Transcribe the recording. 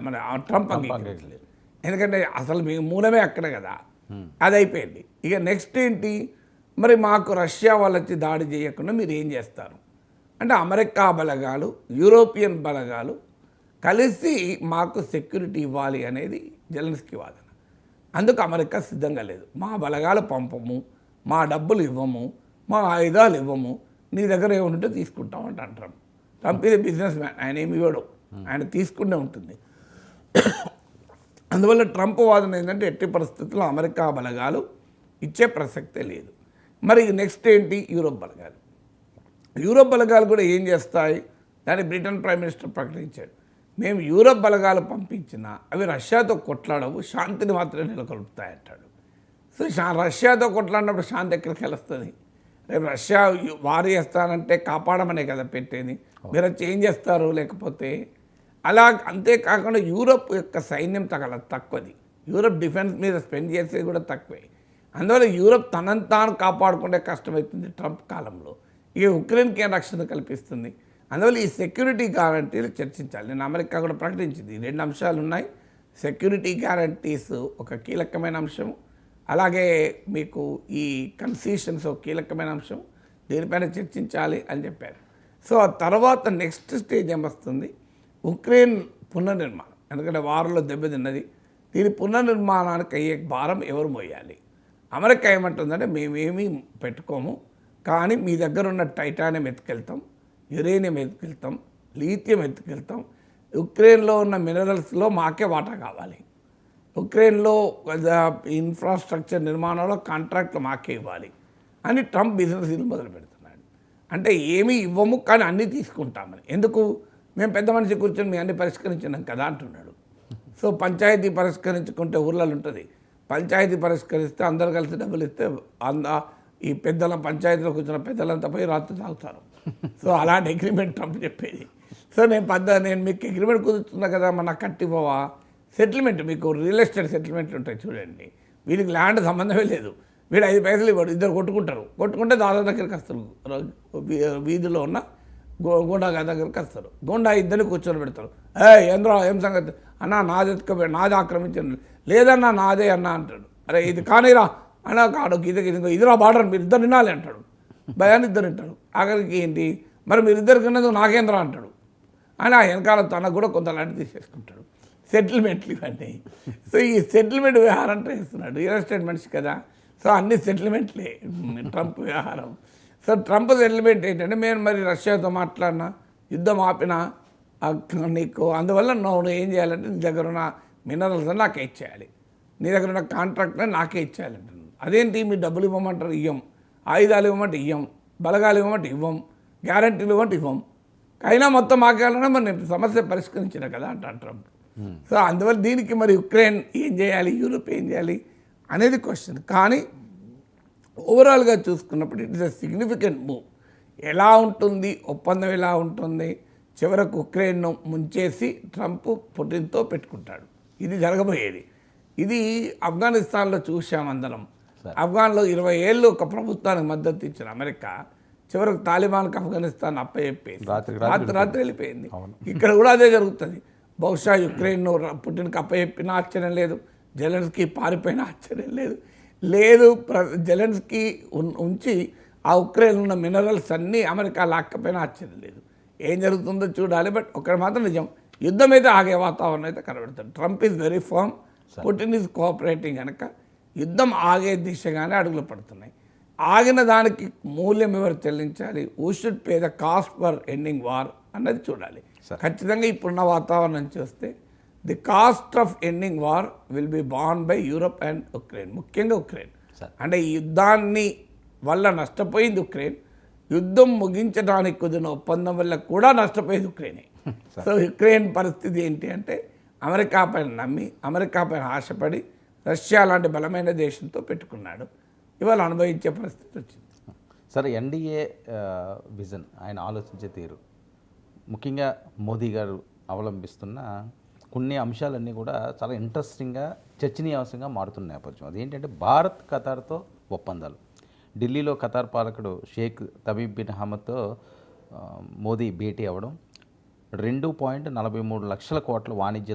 మన ట్రంప్ అంగీకరించలేదు. ఎందుకంటే అసలు మీ మూలమే అక్కడ కదా, అది అయిపోయింది. ఇక నెక్స్ట్ ఏంటి, మరి మాకు రష్యా వాళ్ళు వచ్చి దాడి చేయకుండా మీరు ఏం చేస్తారు అంటే, అమెరికా బలగాలు యూరోపియన్ బలగాలు కలిసి మాకు సెక్యూరిటీ ఇవ్వాలి అనేది జెలెన్స్కీ వాదన. అందుకు అమెరికా సిద్ధంగా లేదు. మా బలగాలు పంపము, మా డబ్బులు ఇవ్వము, మా ఆయుధాలు ఇవ్వము, నీ దగ్గర ఏముంటే తీసుకుంటాం అంటే అంటాం. ట్రంప్ ఇది బిజినెస్ మ్యాన్, ఆయన ఏమి ఇవ్వడు, ఆయన తీసుకుంటే ఉంటుంది. అందువల్ల ట్రంప్ వాదన ఏంటంటే ఎట్టి పరిస్థితుల్లో అమెరికా బలగాలు ఇచ్చే ప్రసక్తే లేదు. మరి నెక్స్ట్ ఏంటి, యూరోప్ బలగాలు. యూరోప్ బలగాలు కూడా ఏం చేస్తాయి, దాన్ని బ్రిటన్ ప్రైమ్ మినిస్టర్ ప్రకటించాడు. మేము యూరోప్ బలగాలు పంపించినా అవి రష్యాతో కొట్లాడవు, శాంతిని మాత్రమే నెలకొల్పుతాయి అంటాడు. సో రష్యాతో కొట్లాడినప్పుడు శాంతి ఎక్కడికి వెళ్ళొస్తుంది? రేపు రష్యా వారు చేస్తానంటే కాపాడమనే కదా పెట్టేది, మీరు వచ్చి ఏం చేస్తారు లేకపోతే. అలా అంతేకాకుండా యూరోప్ యొక్క సైన్యం తక్కువది, యూరోప్ డిఫెన్స్ మీద స్పెండ్ చేసేది కూడా తక్కువే. అందువల్ల యూరోప్ తనను తాను కాపాడుకుంటే కష్టమవుతుంది ట్రంప్ కాలంలో. ఇక ఉక్రెయిన్కి ఏం రక్షణ కల్పిస్తుంది? అందువల్ల ఈ సెక్యూరిటీ గ్యారంటీలు చర్చించాలి. నేను అమెరికా కూడా ప్రకటించింది, 2 అంశాలు ఉన్నాయి. సెక్యూరిటీ గ్యారంటీస్ ఒక కీలకమైన అంశం, అలాగే మీకు ఈ కన్సెషన్స్ ఒక కీలకమైన అంశం, దీనిపైన చర్చించాలి అని చెప్పారు. సో ఆ తర్వాత నెక్స్ట్ స్టేజ్ ఏమొస్తుంది, ఉక్రెయిన్ పునర్నిర్మాణం. ఎందుకంటే వారిలో దెబ్బతిన్నది, దీని పునర్నిర్మాణానికి అయ్యే భారం ఎవరు మోయాలి? అమెరికా ఏమంటుందంటే, మేమేమీ పెట్టుకోము, కానీ మీ దగ్గర ఉన్న టైటానియం ఎత్తుకెళ్తాం, యురేనియం ఎత్తుకెళ్తాం, లీథియం ఎత్తుకెళ్తాం, ఉక్రెయిన్లో ఉన్న మినరల్స్లో మాకే వాటా కావాలి, ఉక్రెయిన్లో ఇన్ఫ్రాస్ట్రక్చర్ నిర్మాణంలో కాంట్రాక్ట్లు మాకే ఇవ్వాలి అని ట్రంప్ బిజినెస్ మొదలు పెడుతున్నాడు. అంటే ఏమీ ఇవ్వము కానీ అన్నీ తీసుకుంటామని. ఎందుకు? మేము పెద్ద మనిషి కూర్చొని మీ అన్ని పరిష్కరించినాం కదా అంటున్నాడు. సో పంచాయతీ పరిష్కరించుకుంటే ఊర్లలో ఉంటుంది, పంచాయతీ పరిష్కరిస్తే అందరు కలిసి డబ్బులు ఇస్తే ఈ పెద్దల పంచాయతీలో కూర్చున్న పెద్దలంతా పోయి రాత్రి తాగుతారు. సో అలాంటి అగ్రిమెంట్ ట్రంప్ చెప్పేది. సో నేను మీకు అగ్రిమెంట్ కుదురుతున్నా కదా, మన కట్టిపోవా సెటిల్మెంట్, మీకు రియల్ ఎస్టేట్ సెటిల్మెంట్లు ఉంటాయి చూడండి, వీళ్ళకి ల్యాండ్ సంబంధమే లేదు, వీడు 5 పైసలు ఇవ్వడు, ఇద్దరు కొట్టుకుంటే దాదా దగ్గరికి వస్తారు, వీధిలో ఉన్న గోండా దగ్గరికి వస్తారు, గోండా ఇద్దరిని కూర్చొని పెడతారు. ఏంద్రా ఏం సంగతి అన్నా, నాది ఆక్రమించండి, లేదన్నా నాదే అన్నా అంటాడు. అరే ఇది కానీరా అన్నా, కాడు ఇదిరా బార్డర్, మీరు ఇద్దరు వినాలి అంటాడు. భయాన్ని ఇద్దరు వింటాడు. ఆఖరికి ఏంటి, మరి మీరిద్దరికి ఉన్నది నాకేంద్రా అంటాడు. అని ఆ వెనకాల తనకు కూడా కొంత లాంటి తీసేసుకుంటాడు. సెటిల్మెంట్లు ఇవన్నీ. సో ఈ సెటిల్మెంట్ వ్యవహారం చేస్తున్నాడు, రియల్ ఎస్టేట్ మనిషి కదా. సో అన్ని సెటిల్మెంట్లే ట్రంప్ వ్యవహారం. సో ట్రంప్ సెటిల్మెంట్ ఏంటంటే, నేను మరి రష్యాతో మాట్లాడినా, యుద్ధం ఆపినా నీకు, అందువల్ల నువ్వు ఏం చేయాలంటే నీ దగ్గర ఉన్న మినరల్స్ నాకే ఇచ్చేయాలి, నీ దగ్గర ఉన్న కాంట్రాక్ట్ని నాకే ఇచ్చేయాలంటున్నాను. అదేంటి మీరు డబ్బులు ఇవ్వమంటారు, ఇవ్వం, ఆయుధాలు ఇవ్వమంటే ఇవ్వం, బలగాలు ఇవ్వమంటే ఇవ్వం, గ్యారంటీలు ఇవ్వమంటే ఇవ్వం, అయినా మొత్తం మాకేయాలన్నా మరి నేను సమస్య పరిష్కరించిన కదా అంటాను ట్రంప్. సో అందువల్ల దీనికి మరి ఉక్రెయిన్ ఏం చేయాలి, యూరోప్ ఏం చేయాలి అనేది క్వశ్చన్. కానీ ఓవరాల్గా చూసుకున్నప్పుడు it is a significant move. ఎలా ఉంటుంది ఒప్పందం, ఎలా ఉంటుంది, చివరకు ఉక్రెయిన్ను ముంచేసి ట్రంప్ పుటిన్తో పెట్టుకుంటాడు. ఇది జరగబోయేది. ఇది ఆఫ్ఘనిస్తాన్లో చూసామందరం. ఆఫ్ఘన్లో 20 ఏళ్ళు ఒక ప్రభుత్వానికి మద్దతు ఇచ్చిన అమెరికా చివరకు తాలిబాన్కి ఆఫ్ఘనిస్తాన్ అప్పచెప్పేసి రాత్రి వెళ్ళిపోయింది. ఇక్కడ కూడా అదే జరుగుతుంది. బహుశా యుక్రెయిన్ను పుటిన్కి అప్పచెప్పిన ఆశ్చర్యం లేదు, జెలెన్స్కీ పారిపోయిన ఆశ్చర్యం లేదు. జెలెన్స్కీ ఉంచి ఆ ఉక్రెయిన్ ఉన్న మినరల్స్ అన్నీ అమెరికా లాక్కపోయినా ఆశ్చర్యం లేదు. ఏం జరుగుతుందో చూడాలి. బట్ ఒకటి మాత్రం నిజం, యుద్ధం అయితే ఆగే వాతావరణం అయితే కనబడుతుంది. Trump is very firm, Putin is cooperating కనుక యుద్ధం ఆగే దిశగానే అడుగులు పడుతున్నాయి. ఆగిన దానికి మూల్యం ఎవరు చెల్లించాలి, who should pay the cost for ending war అన్నది చూడాలి. ఖచ్చితంగా ఇప్పుడున్న వాతావరణం చూస్తే the cost of ending war will be born by Europe and Ukraine, ముఖ్యంగా ఉక్రెయిన్. అంటే ఈ యుద్ధాన్ని వల్ల నష్టపోయింది ఉక్రెయిన్, యుద్ధం ముగించడానికి కుదిరిన ఒప్పందం వల్ల కూడా నష్టపోయేది ఉక్రెయినే. సో ఉక్రెయిన్ పరిస్థితి ఏంటి అంటే, అమెరికా పైన నమ్మి, అమెరికా పైన ఆశపడి రష్యా లాంటి బలమైన దేశంతో పెట్టుకున్నాడు, ఇవాళ అనుభవించే పరిస్థితి వచ్చింది. సరే, ఎన్డీఏ విజన్, ఆయన ఆలోచించే తీరు, ముఖ్యంగా మోదీ గారు అవలంబిస్తున్న కొన్ని అంశాలన్నీ కూడా చాలా ఇంట్రెస్టింగ్గా చర్చనీయాంశంగా మారుతున్న నేపథ్యం. అదేంటంటే భారత్ ఖతార్తో ఒప్పందాలు. ఢిల్లీలో ఖతార్ పాలకుడు షేక్ తమీమ్ బిన్ హమద్తో మోదీ భేటీ అవ్వడం, 2.43 లక్షల కోట్ల వాణిజ్య